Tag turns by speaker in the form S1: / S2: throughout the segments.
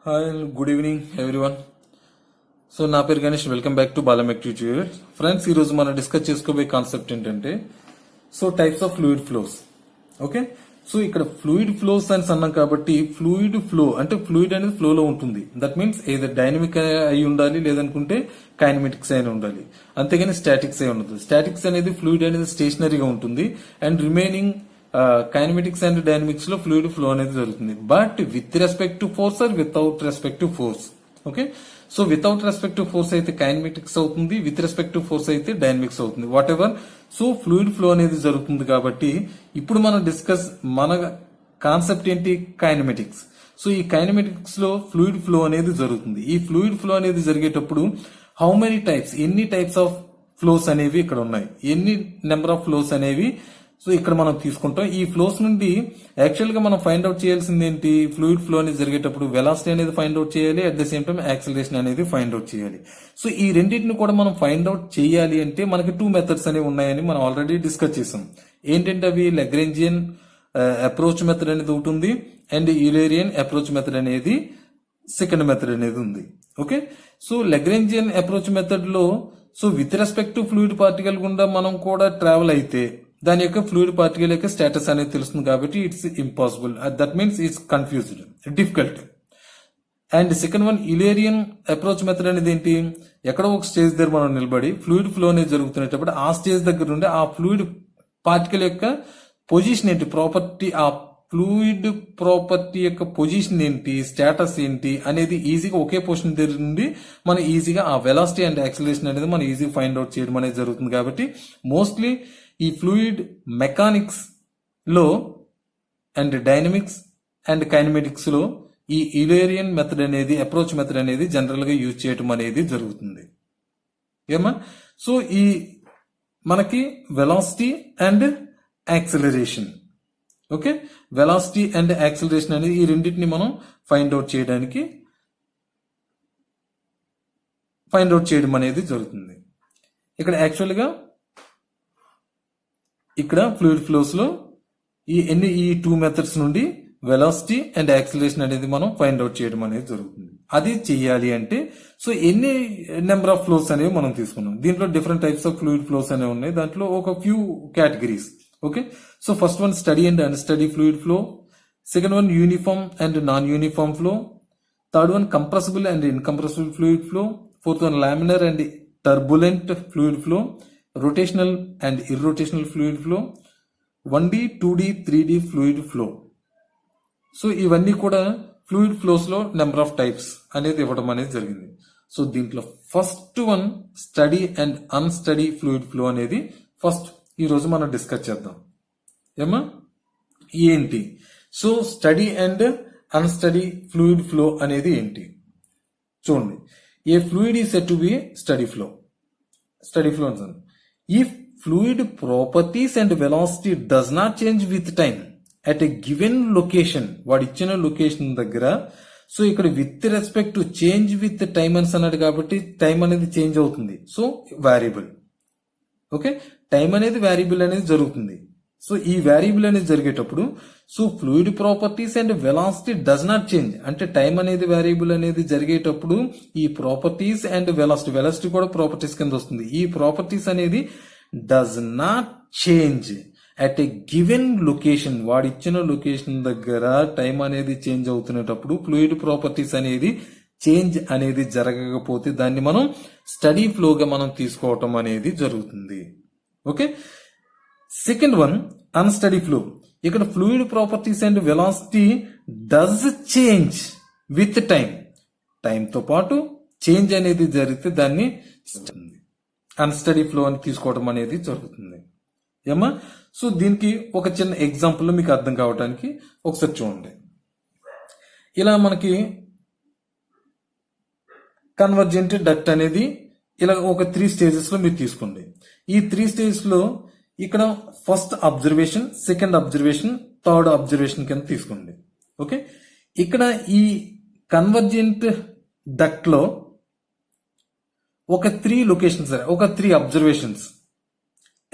S1: Hi good evening everyone. So నా పేరు Ganesh, welcome back to Balamech tutorial. Friends, ఈరోజు మనం డిస్కస్ చేసుకోబోయే కాన్సెప్ట్ ఏంటంటే types of fluid flows. Okay, so ఇక్కడ ఫ్లూయిడ్ ఫ్లోస్ అని అన్నాం కాబట్టి ఫ్లూయిడ్ ఫ్లో అంటే ఫ్లూయిడ్ అనేది ఫ్లో లో ఉంటుంది. దట్ మీన్స్ ఏదర్ డైనమిక్ అయి ఉండాలి, లేదనుకుంటే కైనమెటిక్స్ అయినా ఉండాలి, అంతేగాని స్టాటిక్స్ అయి ఉండదు. స్టాటిక్స్ అనేది ఫ్లూయిడ్ అనేది స్టేషనరీగా ఉంటుంది and remaining kinematics and dynamics లో ఫ్లూయిడ్ ఫ్లో అనేది జరుగుతుంది. But with respect to force or without respect to force. Okay, so without respect to force అయితే కైనమెటిక్స్ అవుతుంది, విత్ రెస్పెక్ట్ టు ఫోర్స్ అయితే డైనమిక్స్ అవుతుంది, whatever. So fluid flow అనేది జరుగుతుంది కాబట్టి ఇప్పుడు మనం మన కాన్సెప్ట్ ఏంటి? కైనమెటిక్స్. సో ఈ కైనమెటిక్స్ లో ఫ్లూయిడ్ ఫ్లో అనేది జరుగుతుంది. ఈ ఫ్లూయిడ్ ఫ్లో అనేది జరిగేటప్పుడు హౌ మెనీ టైప్స్, ఎన్ని టైప్స్ ఆఫ్ ఫ్లోస్ అనేవి ఇక్కడ ఉన్నాయి, ఎన్ని నెంబర్ ఆఫ్ ఫ్లోస్ అనేవి సో ఇక్కడ మనం తీసుకుంటాం. ఈ ఫ్లోస్ నుండి యాక్చువల్ గా మనం ఫైండ్ అవుట్ చేయాల్సింది ఏంటి? ఫ్లూయిడ్ ఫ్లో అనేది జరిగేటప్పుడు వెలాసిటీ అనేది ఫైండ్ అవుట్ చేయాలి, at the same time acceleration అనేది ఫైండ్ అవుట్ చేయాలి. సో ఈ రెండింటిని కూడా మనం ఫైండ్ అవుట్ చేయాలి అంటే మనకి 2 మెథడ్స్ అనేవి ఉన్నాయని మనం ఆల్రెడీ డిస్కస్ చేసాం. ఏంటంటే అవి లాగ్రాంజియన్ అప్రోచ్ మెథడ్ అనేది ఉంటుంది అండ్ యూలేరియన్ అప్రోచ్ మెథడ్ అనేది సెకండ్ మెథడ్ అనేది ఉంది. Okay, so Lagrangian approach method లో so with respect to fluid particle గుండా మనం కూడా ట్రావెల్ అయితే దాని యొక్క ఫ్లూయిడ్ పార్టికల్ యొక్క స్టేటస్ అనేది తెలుస్తుంది కాబట్టి it's impossible. That means it's confused, difficult. And second one Eulerian approach method అనేది ఏంటి? ఎక్కడో ఒక స్టేజ్ దగ్గర మనం నిలబడి ఫ్లూయిడ్ ఫ్లో అనేది జరుగుతున్నప్పుడు ఆ స్టేజ్ దగ్గర నుండి ఆ ఫ్లూయిడ్ పార్టికల్ యొక్క పొజిషన్ ఏంటి, ప్రాపర్టీ, ఆ ఫ్లూయిడ్ ప్రాపర్టీ యొక్క పొజిషన్ ఏంటి, స్టేటస్ ఏంటి అనేది ఈజీగా ఒకే పొజిషన్ దగ్గర నుండి మనం ఈజీగా ఆ వెలాసిటీ అండ్ యాక్సిలరేషన్ అనేది మనం ఈజీగా ఫైండ్ అవుట్ చేయడం అనేది జరుగుతుంది. కాబట్టి మోస్ట్లీ ఈ ఫ్లూయిడ్ మెకానిక్స్ లో అండ్ డైనమిక్స్ అండ్ కైనమెటిక్స్ లో ఈ యులేరియన్ మెథడ్ అనేది అప్రోచ్ మెథడ్ అనేది జనరల్ గా యూజ్ చేయడం అనేది జరుగుతుంది. ఏమా? సో ఈ మనకి velocity and acceleration, okay, velocity and acceleration అనేది ఈ రెండింటిని మనం ఫైండ్ అవుట్ చేయడం అనేది జరుగుతుంది. ఇక్కడ యాక్చువల్ గా ఇక్కడ ఫ్లూయిడ్ ఫ్లోస్ లో ఈ 2 మెథడ్స్ నుండి వెలాసిటీ అండ్ యాక్సిలరేషన్ అనేది మనం ఫైండ్ అవుట్ చేయడం అనేది జరుగుతుంది. అది చెయ్యాలి అంటే సో ఎన్ని నెంబర్ ఆఫ్ ఫ్లోస్ అనేవి మనం తీసుకున్నాం. దీంట్లో different types of fluid flows అనేవి ఉన్నాయి. దాంట్లో ఒక few categories. Okay, so first one study and unsteady fluid flow, second one uniform and non uniform flow, third one compressible and incompressible fluid flow, fourth one laminar and turbulent fluid flow, rotational and irrotational fluid flow, 1D 2D 3D fluid flow. So ఇవన్నీ కూడా fluid flows లో number of types అనేది ఇవ్వడం అనేది జరిగింది. So దీంట్లో first one study and unsteady fluid flow అనేది first ఈ రోజు మనం డిస్కస్ చేద్దాం. ఏమా ఏంటి? So study and unsteady fluid flow అనేది ఏంటి చూడండి. ఏ fluid is said to be study flow. అంటారు if fluid properties and velocity does not change with time at a given location, వాడు ఇచ్చిన లొకేషన్ దగ్గర. సో ఇక్కడ with respect to change with time అని అన్నాడు కాబట్టి టైం అనేది చేంజ్ అవుతుంది. So variable. ఓకే, టైం అనేది వేరియబుల్ అనేది జరుగుతుంది. సో ఈ వేరియబుల్ అనేది జరిగేటప్పుడు so fluid properties and velocity does not change అంటే టైం అనేది వేరియబుల్ అనేది జరిగేటప్పుడు ఈ ప్రాపర్టీస్ అండ్ వెలాసిటీ కూడా ప్రాపర్టీస్ కింద వస్తుంది. ఈ ప్రాపర్టీస్ అనేది does not change at a given location, వాడిచ్చిన లొకేషన్ దగ్గర టైం అనేది చేంజ్ అవుతున్నప్పుడు ఫ్లూయిడ్ ప్రాపర్టీస్ అనేది చేంజ్ అనేది జరగకపోతే దాన్ని మనం స్టడీ ఫ్లోగా మనం తీసుకోవటం అనేది జరుగుతుంది. Okay, second one unsteady flow. ఇక్కడ fluid properties and velocity does change with time తో పాటు చేంజ్ అనేది జరిగితే దాన్ని అన్స్టడీ ఫ్లో అని తీసుకోవడం అనేది జరుగుతుంది. ఏమా? సో దీనికి ఒక చిన్న ఎగ్జాంపుల్ మీకు అర్థం కావడానికి ఒకసారి చూడండి. ఇలా మనకి కన్వర్జెంట్ డక్ట్ అనేది ఇలా ఒక 3 స్టేజెస్ లో మీరు తీసుకోండి. ఈ 3 స్టేజెస్ లో ఇక్కడ first observation, second observation, third observation కింద తీసుకోండి. ఓకే, ఇక్కడ ఈ కన్వర్జెంట్ డక్ట్ లో ఒక 3 లొకేషన్స్, ఒక 3 అబ్జర్వేషన్స్,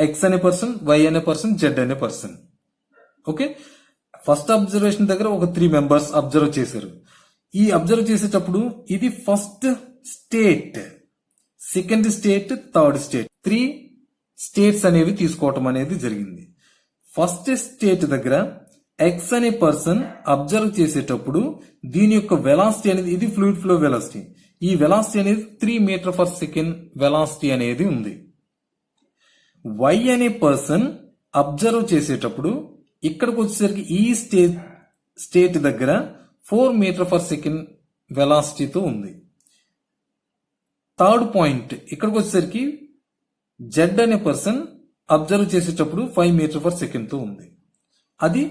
S1: ఎక్స్ అనే పర్సన్, వై అనే పర్సన్, జెడ్ అనే పర్సన్. ఓకే, ఫస్ట్ అబ్జర్వేషన్ దగ్గర ఒక 3 మెంబర్స్ అబ్జర్వ్ చేశారు. ఈ అబ్జర్వ్ చేసేటప్పుడు ఇది first state, second state, third state, 3 states అనేవి తీసుకోవటం అనేది జరిగింది. ఫస్ట్ స్టేట్ దగ్గర ఎక్స్ అనే పర్సన్ అబ్జర్వ్ చేసేటప్పుడు దీని యొక్క వెలాసిటీ అనేది, ఇది ఫ్లూయిడ్ ఫ్లో వెలాసిటీ, ఈ వెలాసిటీ అనేది 3 మీటర్ పర్ సెకండ్ వెలాసిటీ అనేది ఉంది. వై అనే పర్సన్ అబ్జర్వ్ చేసేటప్పుడు ఇక్కడికి వచ్చేసరికి ఈ స్టేట్ దగ్గర 4 మీటర్ పర్ సెకండ్ వెలాసిటీతో ఉంది. థర్డ్ పాయింట్ ఇక్కడికి వచ్చేసరికి జెడ్ అనే పర్సన్ అబ్జర్వ్ చేసేటప్పుడు 5 మీటర్ పర్ సెకండ్ తో ఉంది. అది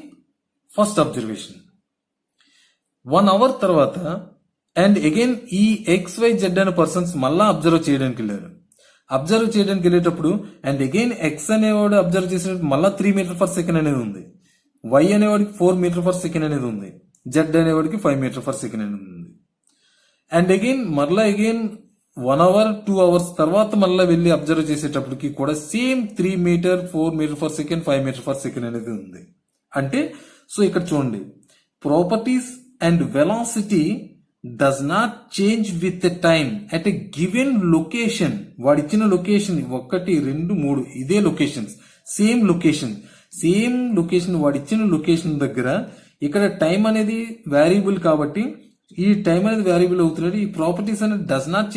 S1: ఫస్ట్ అబ్జర్వేషన్. 1 అవర్ తర్వాత అండ్ అగైన్ ఈ XYZ అనే పర్సన్స్ మళ్ళా అబ్జర్వ్ చేయడానికి వెళ్ళారు. అబ్జర్వ్ చేయడానికి వెళ్ళేటప్పుడు అండ్ అగైన్ ఎక్స్ అనేవాడు అబ్జర్వ్ చేసేటప్పుడు మళ్ళా 3 మీటర్ పర్ సెకండ్ అనేది ఉంది. వై అనేవాడికి 4 మీటర్ పర్ సెకండ్ అనేది ఉంది. జెడ్ అనేవాడికి 5 మీటర్ పర్ సెకండ్ అనేది ఉంది. అండ్ అగైన్ మళ్ళా అగైన్ 1 అవర్ 2 అవర్స్ తర్వాత మళ్ళీ వెళ్ళి అబ్జర్వ్ చేసేటప్పటికి కూడా same 3 metre 4 metre per second 5 metre per second అనేది ఉంది. అంటే సో ఇక్కడ చూడండి, properties and velocity does not change with time at a given location. వాడిచ్చిన లొకేషన్ 1 2 3 ఇదే లొకేషన్స్, సేమ్ లొకేషన్ వాడిచ్చిన లొకేషన్ దగ్గర ఇక్కడ టైం అనేది వేరియబుల్ కాబట్టి ఈ టైం అనేది వేరియబుల్ అవుతున్నాడు. ఈ ప్రాపర్టీస్ అనేది డస్ నాట్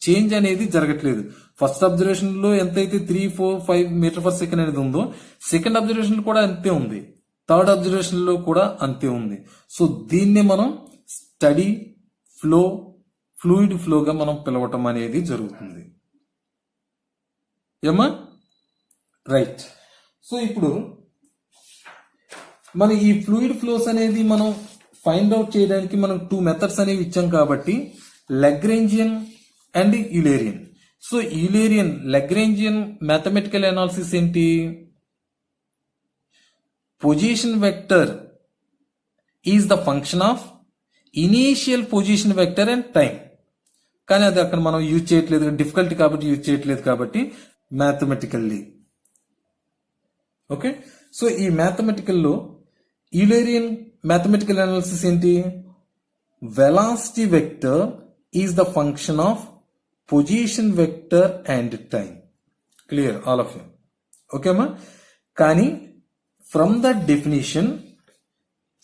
S1: చేంజ్ అనేది జరగట్లేదు. ఫస్ట్ అబ్జర్వేషన్ లో ఎంతైతే 3 4 5 మీటర్ పర్ సెకండ్ అనేది ఉందో సెకండ్ అబ్జర్వేషన్ లో కూడా అంతే ఉంది, థర్డ్ అబ్జర్వేషన్ లో కూడా అంతే ఉంది. సో దీన్నే మనం స్టడీ ఫ్లో, ఫ్లూయిడ్ ఫ్లోగా మనం పిలవటం అనేది జరుగుతుంది. ఏమా రైట్. సో ఇప్పుడు మన ఈ ఫ్లూయిడ్ ఫ్లోస్ అనేది మనం ఫైండ్ అవుట్ చేయడానికి మనం 2 మెథడ్స్ అనేవి ఇచ్చాం కాబట్టి Lagrangian and Eulerian. So Eulerian Lagrangian mathematical analysis ఏంటి? Position vector is the function of initial position vector and time. కానీ అది అక్కడ మనం యూజ్ చేయట్లేదు, డిఫికల్టీ కాబట్టి యూజ్ చేయట్లేదు కాబట్టి మ్యాథమెటికల్లీ. ఓకే, సో ఈ మ్యాథమెటికల్లో యూలేరియన్ మ్యాథమెటికల్ అనాలిసిస్ ఏంటి? Velocity vector is the function of position vector and time. Clear all of you? ఓకేమా? కానీ from the definition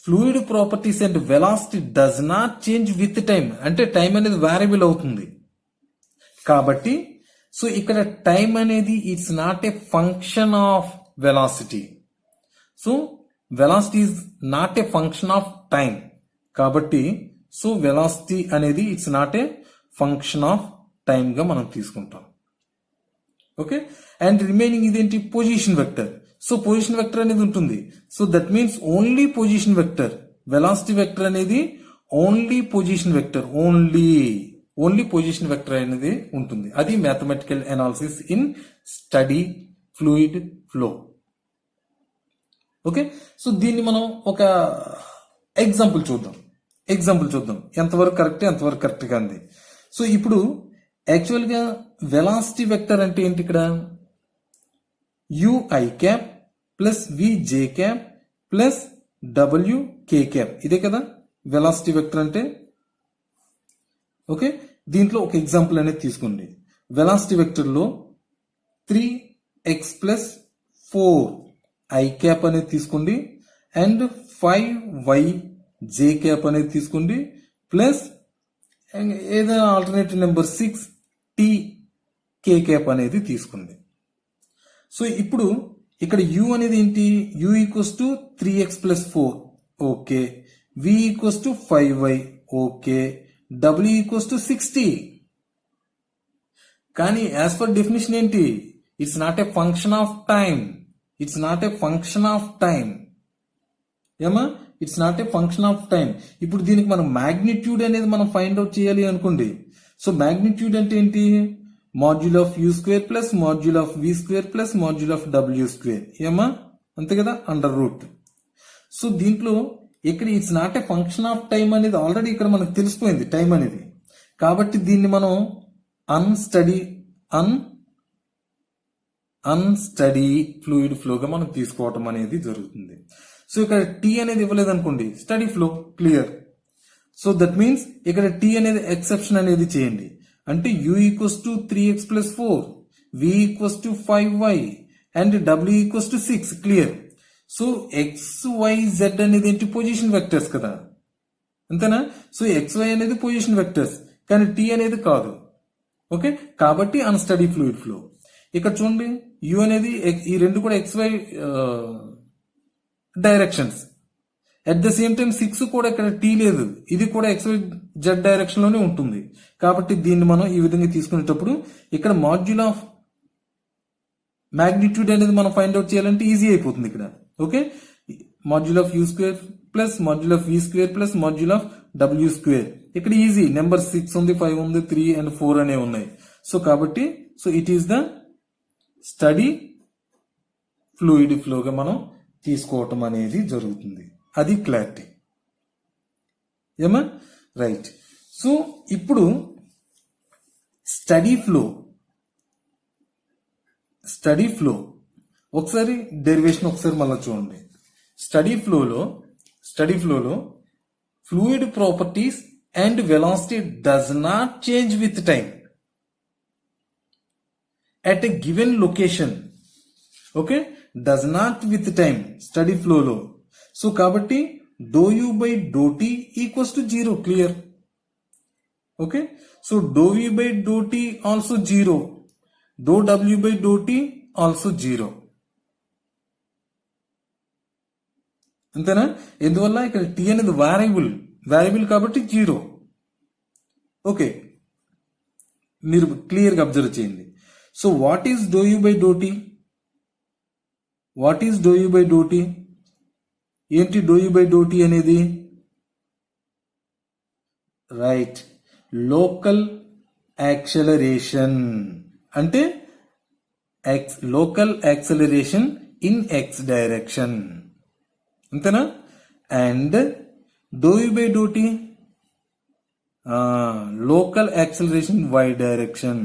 S1: fluid properties and velocity does not change with time, అంటే time అనేది variable అవుతుంది కాబట్టి so ఇక్కడ time అనేది it's not a function of velocity. So velocity is not a function of time కాబట్టి so velocity అనేది it's not a function of time గా మనం తీసుకుంటాం. ఓకే, అండ్ రిమైనింగ్ ఇదేంటి? Position vector. So position vector అనేది ఉంటుంది. So that means only position vector. Velocity vector అనేది only position vector, only position vector అనేది ఉంటుంది. అది mathematical analysis in steady fluid flow. Okay, so దీన్ని మనం ఒక ఎగ్జాంపుల్ చూద్దాం. ఎంతవరకు కరెక్ట్ ఎంతవరకు కరెక్ట్ గా ఉంది. సో ఇప్పుడు యాక్చువల్ గా వెలాసిటీ వెక్టర్ అంటే ఏంటి? ఇక్కడ ui cap plus vj cap plus wk cap, ఇదే కదా వెలాసిటీ వెక్టర్ అంటే. ఓకే, దీంట్లో ఒక ఎగ్జాంపుల్ అనేది తీసుకోండి. వెలాసిటీ వెక్టర్ లో 3x ప్లస్ 4i క్యాప్ అనేది తీసుకోండి అండ్ 5yj క్యాప్ అనేది తీసుకోండి ప్లస్ ఏదైనా ఆల్టర్నేటివ్ నెంబర్ 6tk క్యాప్ అనేది తీసుకోండి. సో ఇప్పుడు ఇక్కడ u అనేది ఏంటి? u equals to 3x plus 4, okay. v equals to 5y, okay. w equals to 60. కానీ యాజ్ పర్ డెఫినేషన్ ఏంటి? It's not a function of time. ఏమా? It's not a function of time. ఇప్పుడు దీనికి మనం మ్యాగ్నిట్యూడ్ అనేది మనం ఫైండ్ అవుట్ చేయాలి అనుకోండి. సో మ్యాగ్నిట్యూడ్ అంటే ఏంటి? Module of u square plus module of v square plus module of డబ్ల్యూ స్క్వేర్. ఏమా? అంతే కదా, అండర్ రూట్. సో దీంట్లో ఇక్కడ it's not a function of time అనేది ఆల్రెడీ ఇక్కడ మనకు తెలిసిపోయింది టైం అనేది. కాబట్టి దీన్ని మనం అన్స్టడీ ఫ్లూయిడ్ ఫ్లోగా మనం తీసుకోవటం అనేది జరుగుతుంది. సో ఇక్కడ టీ అనేది ఇవ్వలేదు అనుకోండి, steady flow. Clear? So that means ఇక్కడ టీ అనేది ఎక్సెప్షన్ అనేది చేయండి. అంటే u equals to 3x plus 4, v equals to 5y and w equals to 6. Clear. So x y z అనేది ఏంటి? పొజిషన్ వెక్టర్స్ కదా, అంతేనా? సో xy అనేది పొజిషన్ వెక్టర్స్, కానీ టీ అనేది కాదు. ఓకే, కాబట్టి అన్స్టడీ ఫ్లూయిడ్ ఫ్లో. ఇక్కడ చూడండి, u అనేది ఈ రెండు కూడా xy directions. At the same time 6 కూడా ఇక్కడ టీ లేదు, ఇది కూడా xy జెడ్ డైరెక్షన్ లోనే ఉంటుంది. కాబట్టి దీన్ని మనం ఈ విధంగా తీసుకునేటప్పుడు ఇక్కడ మాడ్యూల్ ఆఫ్ మ్యాగ్నిట్యూడ్ అనేది మనం ఫైండ్ అవుట్ చేయాలంటే ఈజీ అయిపోతుంది ఇక్కడ. Okay, module of u square plus module of v square plus module of డబ్ల్యూ స్క్వేర్. ఇక్కడ ఈజీ, నెంబర్ 6 ఉంది, 5 ఉంది, 3 అండ్ 4 అనేవి ఉన్నాయి. సో కాబట్టి it is the steady fluid ఫ్లోగా మనం తీసుకోవటం అనేది జరుగుతుంది. అది క్లారిటీ ఏమా? రైట్. సో ఇప్పుడు స్టడీ ఫ్లో ఒకసారి డెరివేషన్ ఒకసారి మళ్ళీ చూడండి. స్టడీ ఫ్లోలో fluid properties and velocity does not change with time at a given location. Okay, does not with time study flow lo. So kabatti dou u by dou t equals to 0. Clear? Okay, so dou v by dou t also 0, dou w by dou t also 0. అంతేనా? ఎందువల్ల ఇక్కడ t అనేది variable కాబట్టి 0. Okay, మీరు క్లియర్గా observe చేయండి. So what is do u by do t? ఏంటి do u by do t అనేది? Right, local acceleration. అంటే local acceleration in x direction, అంతేనా? And do u by do t local acceleration y direction,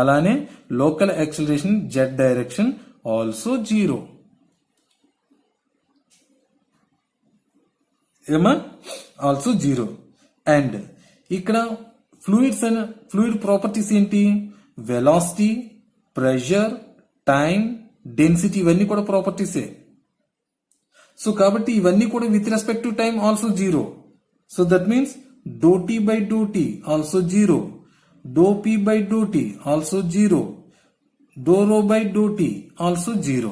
S1: అలానే local acceleration z direction also 0. ఏమా? Also 0. And ఇక్కడ fluid properties ఏంటి? Velocity, pressure, time, density, ఇవన్నీ కూడా ప్రాపర్టీసే. So కాబట్టి ఇవన్నీ కూడా with respect to time also 0. So that means dou t by dou t also 0, dou p by dou t also 0, dou rho by dou t also 0.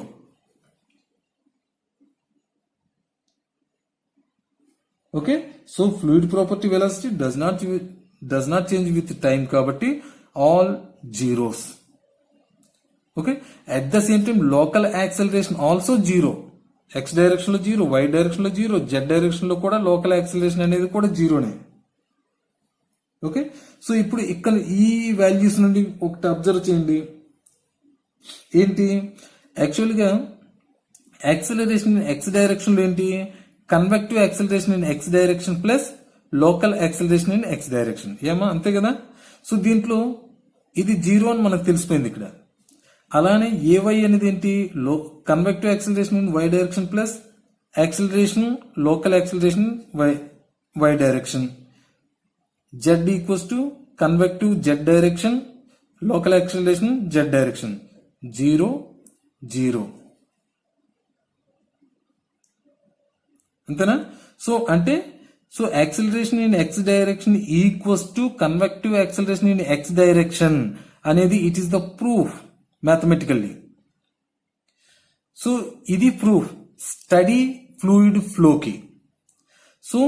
S1: Okay, so fluid property velocity does not change with time kabatti all zeros. Okay, at the same time local acceleration also 0. x direction lo 0, y direction lo 0, z direction lo kuda local acceleration అనేది కూడా 0 నే. Okay, so ఇప్పుడు ఇక్కడ ఈ values నుండి ఒకటి observe చేయండి. ఏంటి? యాక్చువల్గా యాక్సిలరేషన్ ఇన్ ఎక్స్ డైరెక్షన్ లో ఏంటి? Convective acceleration in x direction plus local acceleration in x direction. ఏమా? అంతే కదా. సో దీంట్లో ఇది 0 అని మనకు తెలిసిపోయింది ఇక్కడ. అలానే ఏవై అనేది ఏంటి? Convective acceleration in y direction plus acceleration local acceleration y direction. Z equals to convective Z direction, local acceleration Z direction. 0, 0. అంతేనా? సో అంటే acceleration in x direction equals to convective acceleration in x direction అనేది it is the proof mathematically. So ఇది proof steady fluid ఫ్లోకి. So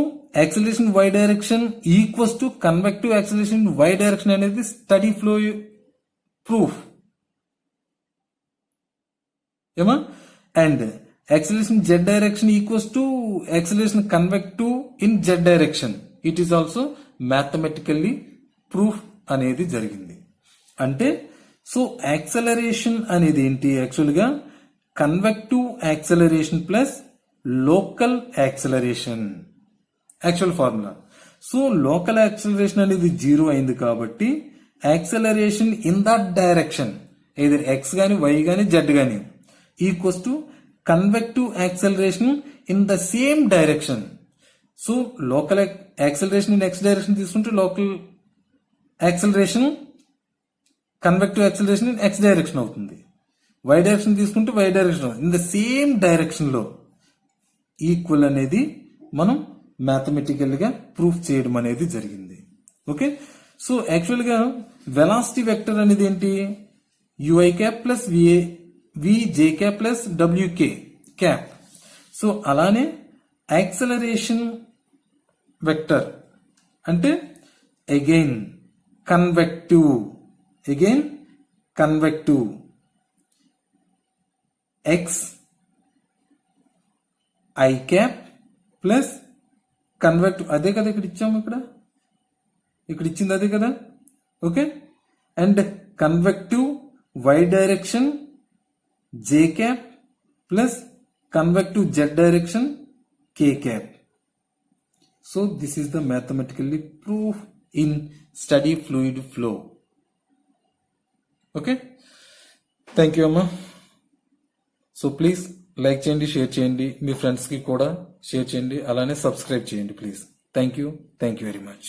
S1: acceleration y direction equals to convective acceleration y direction అనేది steady flow proof. ఏమా? And acceleration z direction equals to acceleration convective in z direction. It is also mathematically proof అనేది జరిగింది. అంటే so acceleration అనేది ఏంటి? యాక్చువల్గా convective acceleration plus local acceleration actual formula. So local acceleration అనేది 0 అయింది కాబట్టి acceleration in that direction either x గాని y గాని z గాని equals to convective acceleration in the same direction. So local acceleration in x direction తీసుకుంటే local acceleration convective acceleration in x direction అవుతుంది. Y direction తీసుకుంటే y direction. In the same direction లో equal అనేది మనం mathematical గా proof చేయడం అనేది జరిగింది. ఓకే, సో యాక్చువల్ గా వెలాసిటీ వెక్టర్ అనేది ఏంటి? ui cap plus vj cap plus wk cap. So అలానే యాక్సలరేషన్ వెక్టర్ అంటే again convective x i cap plus convective, అదే కదా ఇక్కడ ఇచ్చాము, ఇక్కడ ఇచ్చింది అదే కదా. Okay, and convective y direction j cap plus convective z direction k cap. So this is the mathematically proof in study fluid flow. Okay, thank you amma. So please like చేయండి, share చేయండి, మీ friends కి కూడా share చేయండి, అలానే subscribe చేయండి please. Thank you very much.